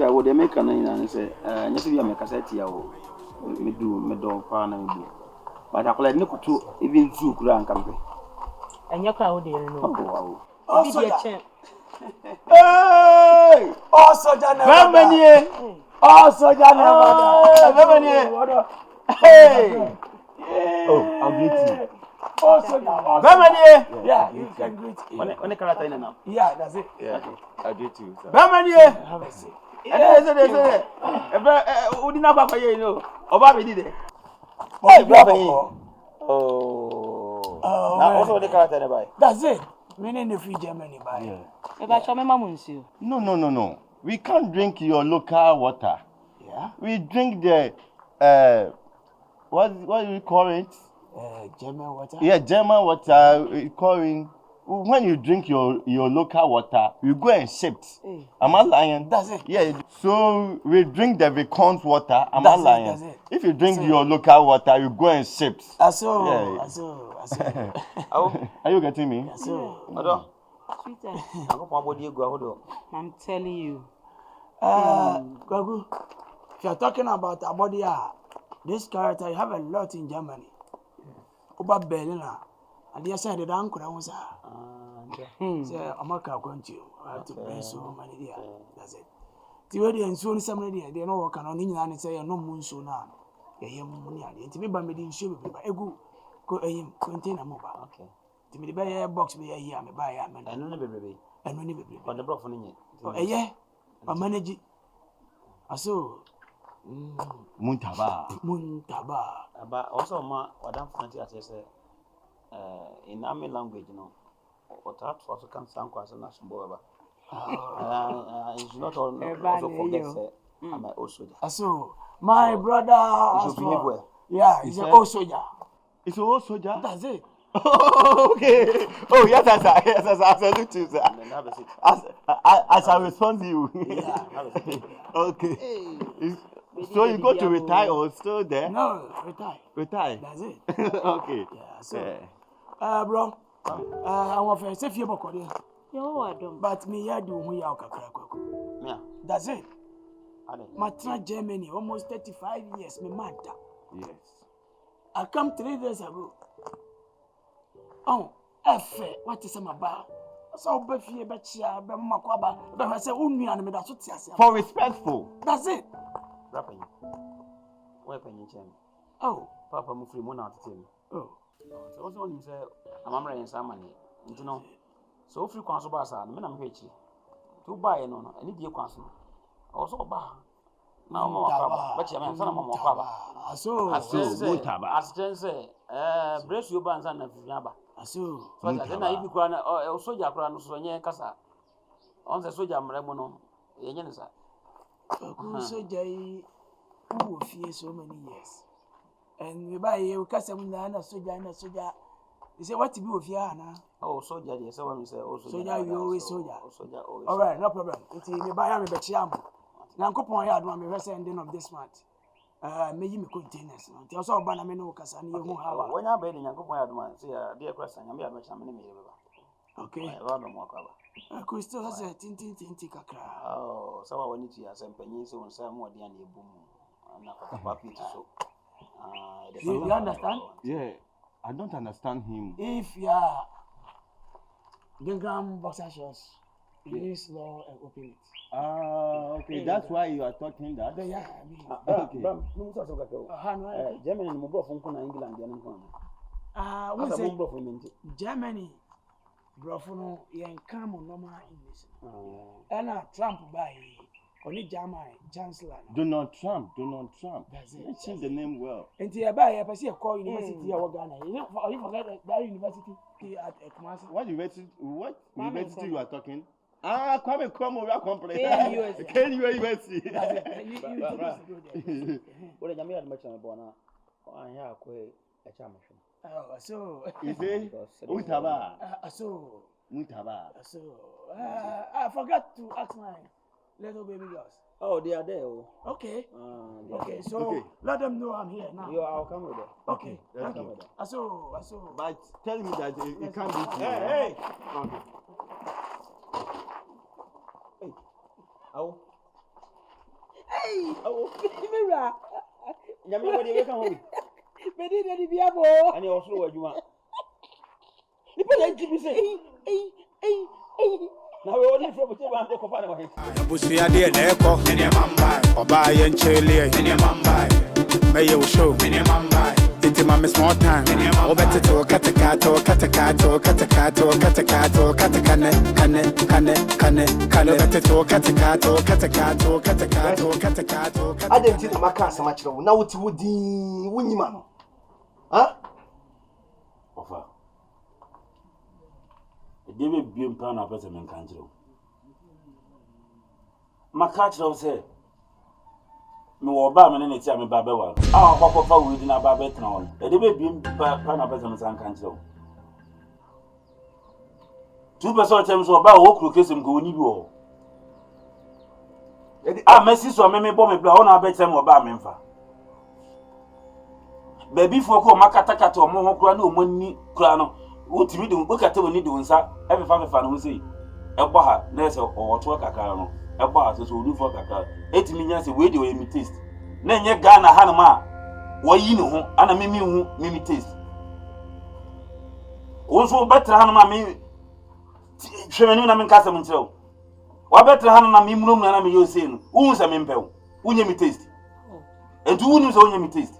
I would make an say, yes, you make a set here. Me do, me don't pan and do. But I could look to even two grand company. And your crowd, you know. Oh, so champ. Hey! Oh, so Jana. Oh, so Jana. Hey! Oh, I'll greet you. Oh, so Bamanie! Yeah, you can greet him. When the character in now? Yeah, that's it. Yeah, I'll greet you. Bamanie! Have a seat. Udina Papa, you know. Obama did it. Oh, now also the character by. That's it. Meaning the free Germany by. No. We can't drink your local water. Yeah. We drink the what do you call it? German water. Yeah, German water. We call it. When you drink your local water, you go and shift. Am I lying? That's it. Yeah. So we drink the Vicon's water. Am I lying? That's it. If you drink your local water, you go and shift. I Are you getting me? I'm telling you. Gagu, if you're talking about a body, this character, you have a lot in Germany. Over Berlin, and they said the uncle was America country. I have to pay so many years. That's it. The way they soon somebody, they know what can only and say no moon so now. They hear money and to be by me show people. A good go aim contain a mobile. Okay. To me, the buy box be a year, me buy a man. And only baby. And only baby. But the broth on it. A year, a manage it. So. Muntaba. But also, what I'm fancy as I say, in army language, you know, or perhaps African sound as a national boy. It's not all also forget, I'm also soldier. So, my brother, yeah, he's an old soldier. It's an old soldier? That's it. Oh, okay. Oh, yes, I salute you, sir. I shall respond to you. Yeah. Okay. So you go to retire or still there? No, retire. That's it. Okay. Yeah, so, bro, I want to say few more. But me, I do we are yeah. That's it. Matra Germany, almost 35 years, me matter. Yes. I come 3 days ago. Oh, what is my bar? So, Buffy, Betcha, Bemakwaba, but I say, only and me that's what for respectful. That's it. Rapping. Weapon in chain. Oh, Papa Mufri Mona to him. Oh, so also on him say, I'm in some money. You know, so free council bars are, men I'm rich. To buy no, any dear council. Also, bah. Now, more, but you mean, some more. So, as Jen say, brace your bands and Yaba. So, then I even crown a soldier crown, so near Casa. On the soldier Mremono, Yensa. So, Jay, who fear so many years. And we buy you Casamina, soldier. You say, what to be with Yana? Oh, soldier, yes, so say, also, soldier, you always soldier. All right, no problem. It's me buy me Betchiam. Now, coupon yard one, me rest ending of this month. May you containers. Tell us all Banamino Casan, you won't have when you're bedding, I go my advance. Dear question, I'm here, but I'm okay, rather more cover. I could still have a tinty cacra. Oh, someone needs to have some pennies on some more than a boom. I'm not a puppy to so. You understand? Yeah, I don't understand him. If you are Bingham boxer shorts, use law and open it. Okay, that's why you are talking that. Yeah, I mean, okay. Germany, Mobro from England, what's it? Germany, Brofono, and come on normal English. And Trump by only German Chancellor. Donald Trump. That's it. Let's change the name well. And the Abaya, I see a call university of Ghana. You forget that university at Kumasi. What university you are talking? Kwame we are complaining. University. What did you mean? Much on Bona? I have a charmer. Oh, so is it? Mutaba. So Mutaba. I forgot to ask my little baby girls. Oh, they are there. Okay. Okay, so let them know I'm here now. I'll come with them. Okay, thank you. So. But tell me that it can't be. Hey. Okay. Hey. Mira. Nyame ko de we kan ho bi. Me di de bia bo. Ani o soro wadwuma. Nipa na jibi se. Na we only from te ba ko fa na wa. Abusia de na eko. Ene mamba. Oba ye nchele. Ene mamba. May you show. Ene mamba. It's my small time. Oh, better to katakato. Better to katakato. I didn't think my car so much. Now what would the winning man? Huh? Ofa. Debe bien pa na pese men kanjiro. Makachiro say me wo ba me ne ti ame ba be wa. Ah kwakwa fa we di na ba be tena on. Debe bien pa na pese men san kanjiro. Tu be so tem so ba wo kru kesem ko oni bi wo. Ah Messi so me bo me bla o na be tem wo ba me mfa. Baby for ko makatakata o mo ho kura na o mani kura no wotimi de bokata woni de wonsa ebefa no sei ebo ha na se owoto kakara no ebo ha so oni fo kakara etimi nya se we de we mi taste na nye Ghana ha no ma wo yi ne ho ana mimi hu mimi taste wonso betra ha no ma mi hwemani na men kasa mun trew wa betra ha no na mi munum na me yo sei no hu se me mpew unye mi taste entu wonu se unye mi taste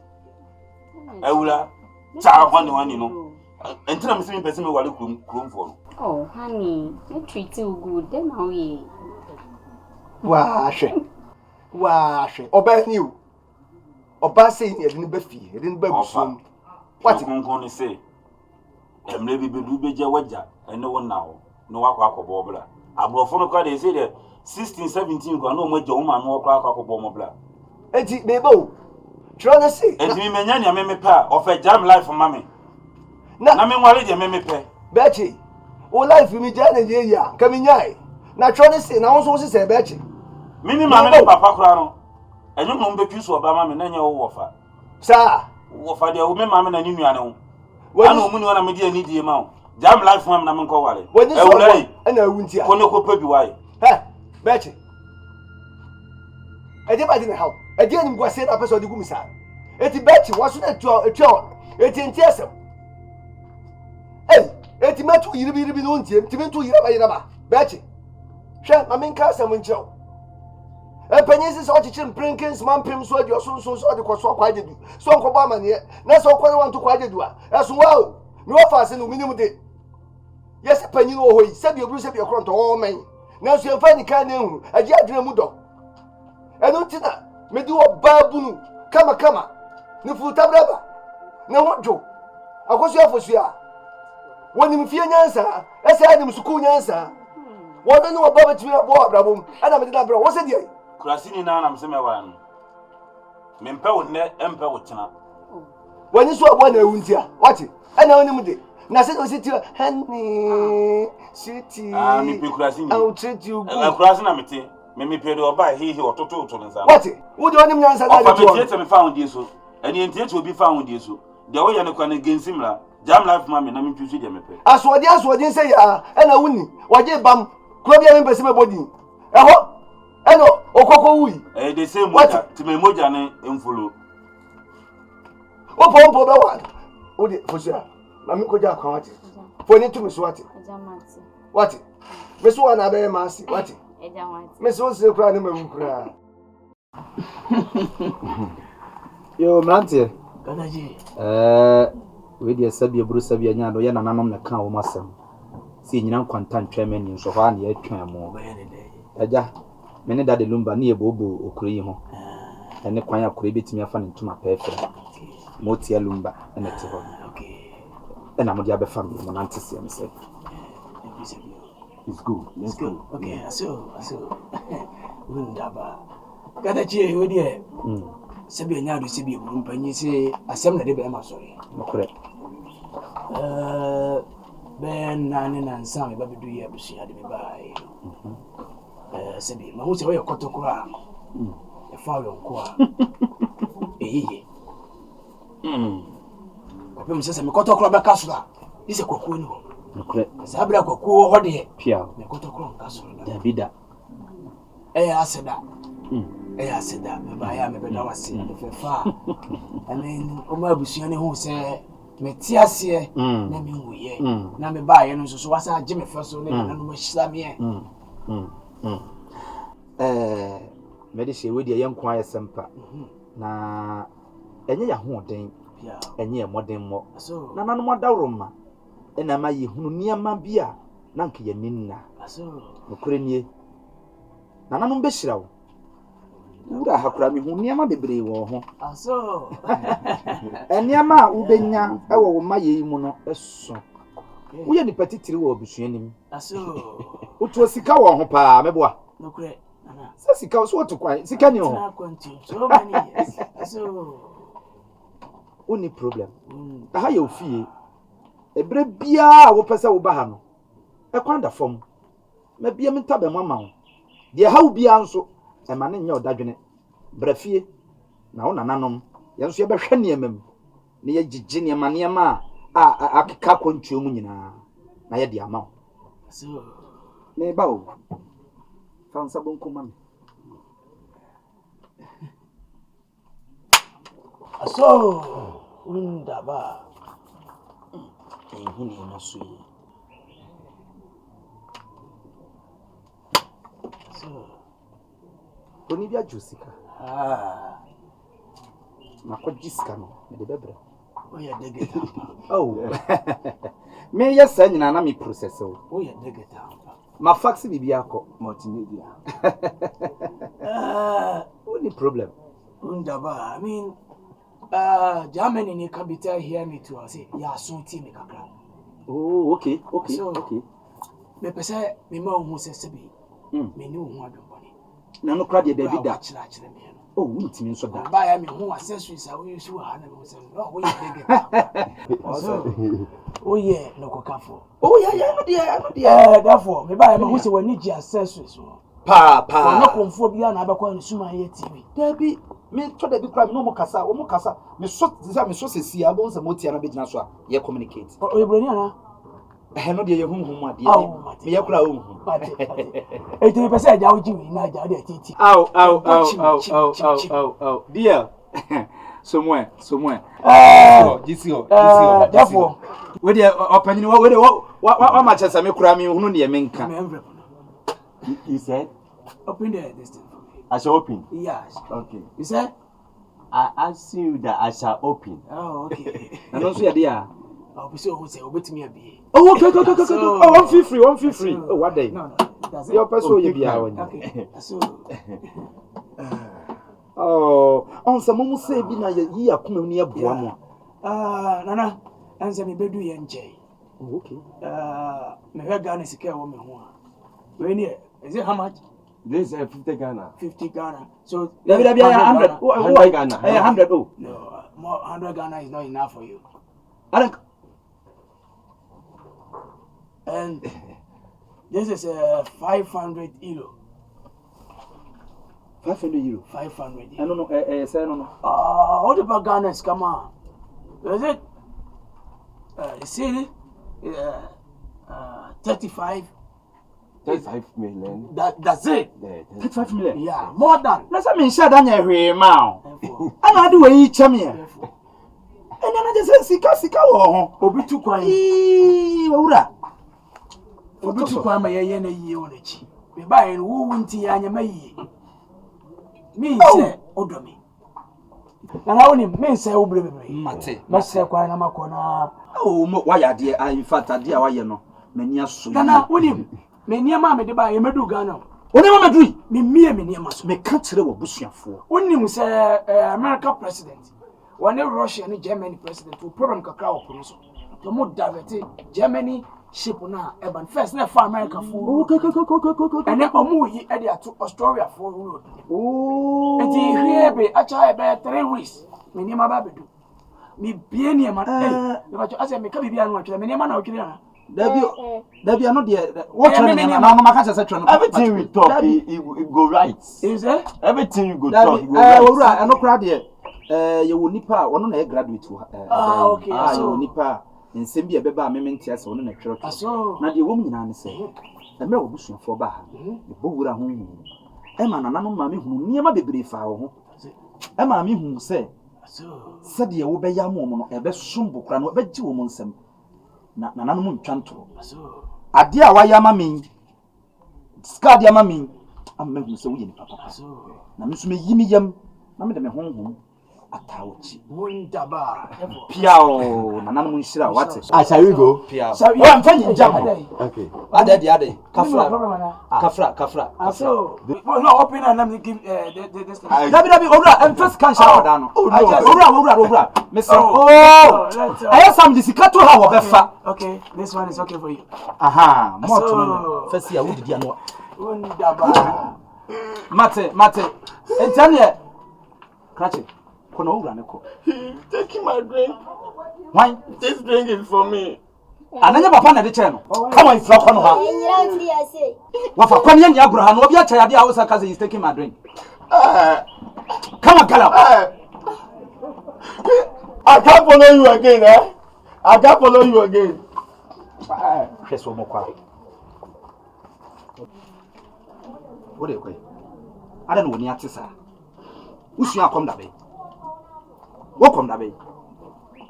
Eula, cha wani no. Entina me see person me wale krum for. Oh, honey, you treat you good. Then how ye? Wash. Oba new. Oba say ni edin ba fi, edin ba busum. What you going say? Emre bi bedu beje waja, ene won na ho. No wakwa akobo bla. Abrofo no kwa dey say the 16 17 kwa no mo je wo ma no wakwa akobo mo bla. Enti bebo. Try to see. Enti me menya nya me pa, of a jam life for mommy. Na me nwale je me pe. Betty, o life mi jana ye ya, kami nyai. Na try to see, na won so say Betty. Mini ma me papa kura no. Enyu no mbetwi so oba ma me na nya wo wofa. Sir, Wofa de wo me ma me na ni nuane ho. Ana omu ni wana me die ni die ma ho. Jam life for na me nko wale. When you so na wuntia. Kono ko pa bi wai. Hey, Betty. Ede ba di na how? Ede ni mgwa say na person di gumisa. Eti Betty waso na etuo. Eti ntiasem. Hey, eti metu yiribi no ntie. Eti metu yiraba. Betty. Hwe ma men ka asem nkyerɛw. Empanyisi so chichim prinkins man prim so adi so adi kwaso kwa ajedu. So nkobo amane. Na so kwani wanto kwa ajedu a. Eso wow. Me ofa ase no minimum de. Yes panyin wo hoyi. Se bi obru se bi ekronto wo men. Na so emfa ni kan na hu. Agi adwena mu do. Eno tina me di oba bunu kama ni futa braba na hojo akoso afosua woni mfie nyansa ese adim suku nyansa wona no oba betimi abo abrabom ana me di na bra wo se di ai Kurasini na na mse me wa no me mpa wo ne empa wo tena woni so abo na ewuntia wati ana woni mu de na se do siti hani siti me pe kurasini I will treat you good kurasini na mete me pe do oba he ototo to nza wati wo de woni nyansa na de to o fa me me found die so eni entie to obi found die so de wo ye ne kwa ne gensimla jam life mama na me pisu de me pe asodi say ya ana wuni waje bam kuro bia me pese me body eho eno okoko wi the same moja ti me moja ne emfolo opo be wa o de fosia na me koja akwa wati foni tu me so wati Ejamati. wati me so na be masi wati Ejamati. me so se kura ne mawu kura Yo mante Ganaji. we dey sabia buru sabia nya do ya nananom na kan wo masem si nyina kwanta ntwema ni so fa na ya twan mo aja me ne dade lumba ne ebobo okuru yi ho ene kwan akuru betimi afa ne ntuma pefe moti ya lumba ene te ho Okay. ena mo dia be fam mo nante se me say it's good Let's go. Okay, so. Wundaba. Ganaji we dey. Sebi nya do sebi eburu mpanyi se asem na de be ma sori. okure Ben nane na nsa me ba bedu ye abusia de me bai. Sebi ma hu se we kotokura. E fa yo nko a. Eyiye. Opem se me kotokura be kasura. Ise kokuo ni ho. okure Sabra kokuo ho de. pia Me kotokura kasura. Davida Aseda. I said that, I am a better was saying if far. I mean, Oma Busiani who say, Metiasie, naming we, Name by, and so was our Jimmy first, and was Slammy. Medicine with your young choir semper. Na, and ye are haunting, and ye are modern more. So, none more down, and am I who near Mabia, Nanky and Nina. So, Ukraine. Nana no beshira wo. Ura hakura mi hu niama bebre wo ho. Aso. Eniama ubenya ewo wo maye mu no eso. Wo ye ni patitiri wo obusuanim. Aso. Utu sika wo ho pa meboa. Nokure nana. Sa sika so to kwan sika ni ho. Na kwanti. So many years. Aso. Oni problem. Aha ye ofie. Ebre bia wo pese wo ba ha no. E kwanda fom. Ma bia mi tabe mama wo. De hawo bia nso e ma ne nya odadwene brafie na wo nananom ye nso ye behwe ne emam ne ye gigye ne ma ne ma a akeka kwantuo mu nyina na ye de ama wo so me ba wo fansa bonko mami aso undaba ehuni na so yi so oni bia josika na ko jiska no me de bebre o ya degeta oh me yes nyina na me process o ya degeta ma fax bibia ko multimedia only problem undaba I mean Germany ni capital hear me to say ya so ti me kakra oh okay so, okay me pese me ma hu se sebi me ni hu adoboni na no kra de baby da chira me no oh wutimi nso da ba ya me hu accessories a we use ha na me say no we dey also oh yeah no kokafo oh yeah no dia therefore me ba ya me hu se wani gi accessories pa no konfo bia na abakwa ni suma ye TV dabi me to da bi kra me no mo kasa me so sesi abon se motia na be gina so a ye communicate o yebroni ana no de ye hunhum ade me ye kra hunhum e te pese aja oji wi na aja de titi au dear somewhere GCO therefore we dey open ni we dey wa ma chesa me kra me hunu ne me nka You said? Open this thing for me. I shall open? Yes. Okay. You said? I asked you that I shall open. Oh, okay. And also you there. I'll be so say obey me a be. Oh, okay. Oh, one feel free. Oh, what day? No. That's it. Your person you be here. Okay. So oh, on some mum say bi na ye akoma ni aboa mo. Nana, answer me bedu ye nche. Oh, okay. Me we Ghana sika wo me ho a. We ni is it how much? This is 50 Ghana. 50 Ghana. So David 100. 100 Ghana. 100. Oh. No, more 100 Ghana is not enough for you. And this is 500 euro. 500 euro. 500 I don't know. Say no. What about Ghana is come on? Is it? You see, 35 million. That's it. 35 million. Yeah, more than. Let's say share that here now. I do we each me. And then I just say sika wo. Obi tu kwan. Owura. Obi tu kwan ma ye na yie won achi. Me ba ye wo wunti ya nya mayi. Me say odomi. Na na woni me say wo brebe. Mate. Ma say kwan na makona. Oh, why are there? In fact, I dear why you know. Many are so. Na woni me niam me de ba ye medu Ghana. Oni ma medui. Me mie me niam so. Me ka kire wo busuafo. Woni mu say America president. One Russia and Germany president will problem kakra open so. To mo divert Germany ship na eban first na for America for. Okay. And then omo yi e dey to Australia for road. Oh. And here be acha be 3 weeks. Me niam ba bedu. Me bie niam eh. Me ba cho ase me ka bibia no atwe me niam na otwe na. Dabi no dey what na mama ka say twa no. Everything we talk it go right. Is it? Everything you go talk it go right. Owura eno kra dey ye wo nipa wono na e graduate okay. So nipa nsem bi e beba amement ase wono na twere so na dey wo nyina ne say emre wo busuafo ba ha e bo wura ho Emma nananom ma me hunu niema bebre fa ho. Emma me hunu se sɛdeɛ wobɛyɛ mo no ɛbɛsom bokra no ɛbɛgye wo mo nsɛm na nananom ntwanto ade a wayɛ ama me ska de ama me amma hu sɛ woyɛ ni papa na me so meyi me yam na me de me honhom atawochi Wundaba. piao nananom nhyira wate Shall we go? piao wa mfa nyi jam Okay. ade kafra So, no, open and let me give this. dabi owura emfas kan sha oda no owura Mr. I some disikato ha wo befa Okay, this one is okay for you. aha mo to no fasi a wodidi ano Wundaba. mate entane krache kono owura ne ko Taking my drink. why This drink is for me. ananya papa na de che no come on fra kono ha wafa kwani ya agro ha no obi acha yade a wo saka say he's taking my drink come on gala I can't follow you again, eh? I can't follow you again. Sheso mo kwa wo de ko ada no woni atisa usu akom da be wo kom da be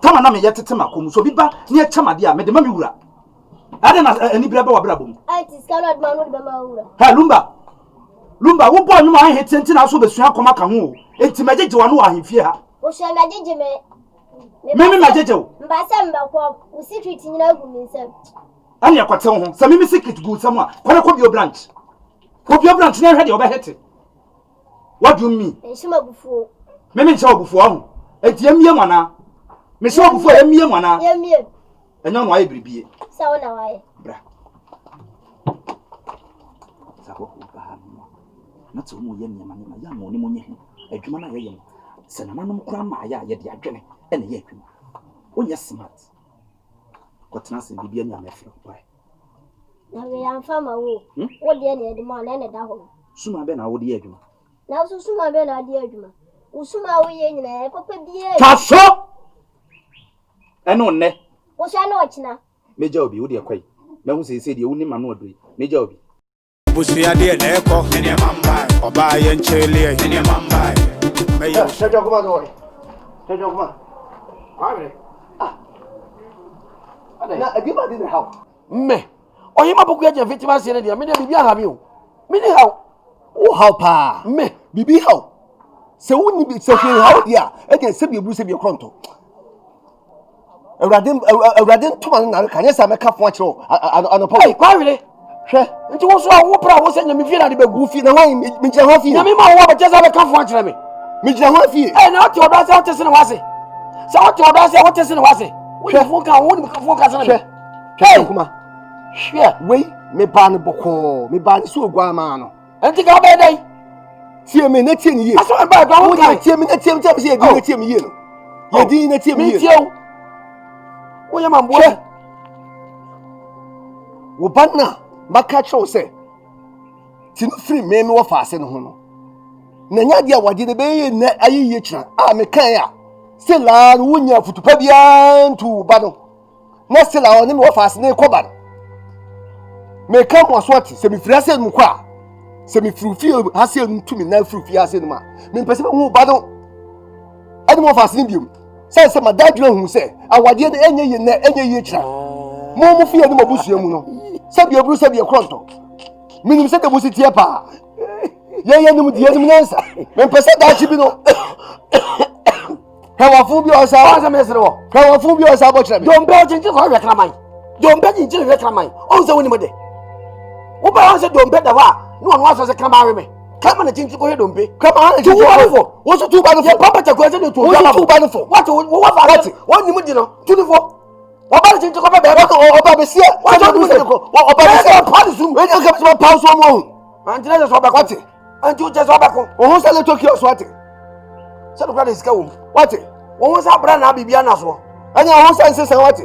tama na me yetete makom so bi ba ne chamade a me de ma me wura ada na ani bra ba wa bra bom anti scarlet man no be ma wura ha lumba wo bo anwuma han hetenti na so besu akoma ka ho enti majeje wa no ahemfie ha wo hwe majeje me majeje wo mbasa mbakwa wo secret nyina gu mi nsem ani akwate ho sa me secret gu sam a kwara ko bio branch na hwe de obehete what do you mean enshima bufuo me nche obufuo ho enti amie mwana me se obufuo amie mwana yemie enyo no aye bribie sa wona waye bra sa ko ba na to mo ye nyama nyama ya mo ni mo nye adwuma na ye se na nanom kra ma ya ye de adwene ene ye adwuma onye smart ko tena se bibia nya me fere kwa na we yan fama wo wo de ne de ma na ne da ho suma be na wo de adwuma na so suma be na de adwuma wo suma wo ye nyina e papa bia kaso eno ne wo sha na ochina meja obi wo de kwai me hu se de wo ni ma no odoi meja obi Busia de neko ene mamba oba ye nchele ene mamba meyo Seja alguma dor. Seja alguma. Kwabere. Na adiba di how. Me. Oye ma boku ya je fitima se ne dia me de bibia ha mi o. Me ni how. O how pa. Me. Bibi how. Se woni bi se hwe how dia, e de se bi ebru se bi kronto. Awurade ntoma na ka nya sa me ka fo akiro anopo. Hey, kwabere. Hwe. Nti wo so a wo pra wo se nya me fie na de begu Fi na ho mi gina ho fi. nya me ma wo ba je sa be ka fo akire me. Mi gina ho fi. Eh na oti odo ase o tese ne wase. Sa oti odo ase o tese ne wase. Wo ni fo ka wo ni ka fo ka se ne. Hwe. Hwe kuma. Hwe wei me ba ne boko, me ba ne so ogwa ma no. Enti ka ba dai. Tie me na tie ni ye. Aso ba gwa wo ka. Tie me na tie me se ye di na tie me ye no. Ye di na tie me ye. Me tie o. Wo ya ma mbo. Wo banna maka cho se. Ti no free me wo fa ase no ho no. Na nya dia wade de be ye na ayiye kira. A me kan ya. Se la wunya futupa bia ntu ba no. Na se la oni me wo fa ase na ko ba no. Me kan mo so ati se me firi ase mu kwa. Se me firi fi ase mu tumi na firi fi ase no ma. Me pese me hu ba no. Ade mo fa ase ni biom. Se ma dadwe hu se awade de enye ye na enye ye kira. Mo fi ade mo busua mu no. Se bi ebru se bi ekronto. Minim se de busi tie pa. Ye nim die nim nansa. Me pese da chi bi no. Kawafu bi osa. Asa me sere wo. Kawafu bi osa bo kire me. Dombe o jinji ko hwe kraman. Dombe jinji hwe kraman. O se woni mo de. Wo ba wan se dombe da wa. No wan waso se kraman we me. Kama na jinji ko hwe dombe. Kama na jinji ko fo. Wo so tu ba no fo. Papa ta ko se no tu. Wo so tu ba no fo. What wo wa fa. What ni mo di no. Tu ni fo. Wo ba jinji ko be be. Oba be se. Wa so du se ko. Oba be se. Pa du sum. We dey come to pa so mo. Anti na so ba ko. Anti o je so ba ko. O ho se le Tokyo so ati. Se do kwa de sika wo. What? Wo ho sa bra na bibia na so. Anya ho se nse what?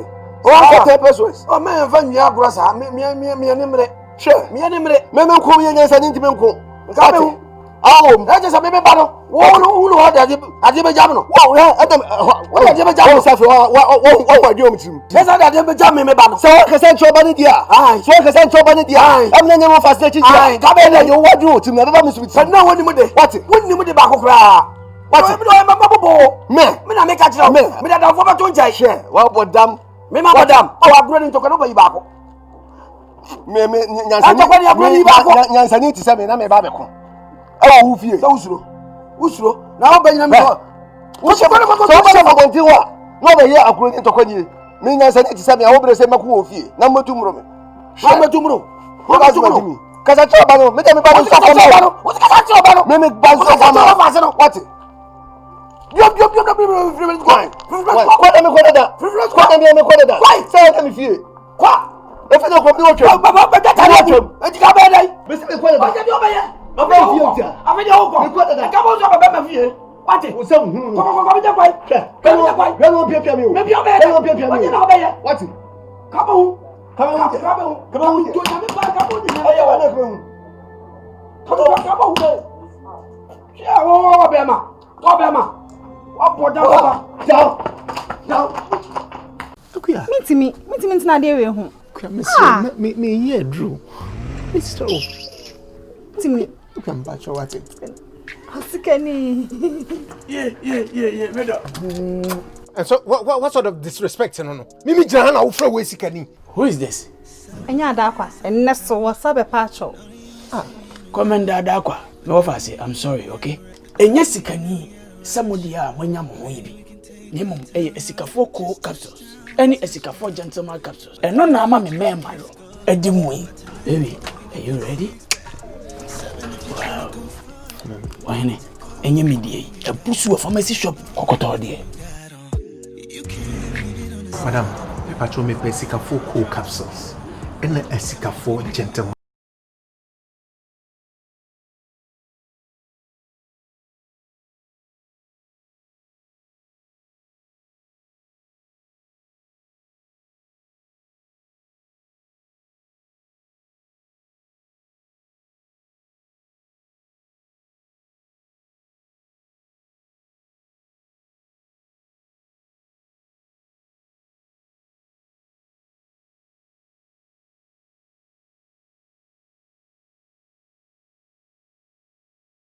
O wa ka pesos. O me fa nwia agro sa. Me ni mre. She. Me ni mre. Me nko ye nyansa ni ntime nko. Nka me hu. Oh, I just a baby battle. Who had a dibba jamino? wow, what a jibber jam yourself. What are you doing? Yes, I got a jam in my battle. So I can send your money, dear. So I can send your money, dear. I'm not even fast. I come in, you want you to never miss with. But no one would what? Wouldn't you with the back of What's it? I'm a bubble. Me, I make a job. Me, I don't want to share. Well, but damn, me, madam. Oh, I'm going to go over your back. Me, Yansani to send me, I'm a babaco. Oh, who fears? Usro. Now, Benjamin. What's your father? No, here, I'm going to Conny. Me, Yansani to send me, I will say, Maku fear. Number 2 room. Number 2 room. What else about me? Because I told you, make me balance off on the what's the me make balance off on the what? Yup. What am I going to do? What am I going to do? Why? Say it to me, fear. What? If I don't come to watch you, and you got better. Mr. McQuarrie, what are you over here? I'm not here. I'm in the home. I come on, I'm here. What? Come Me here, Drew. Mr. Timmy. You can batch your water. And so, what sort of disrespect? No. Mimi Jana, who from Wessikani? Who is this? Enya Dakwa, and Nesto was a pacho. Commander Dakwa. No, if I say, I'm sorry, okay? And yes, you can somebody when you're maybe. Name a Esicafo cool capsules. Any Esicafo gentleman capsules. And no, I'm a man, my lord. A dim wing. Baby, are you ready? Wow. Why, and you media a push you a pharmacy shop, Cocoto, dear. Madam, the patrol may pay Esicafo cool capsules. And a Esicafo gentleman.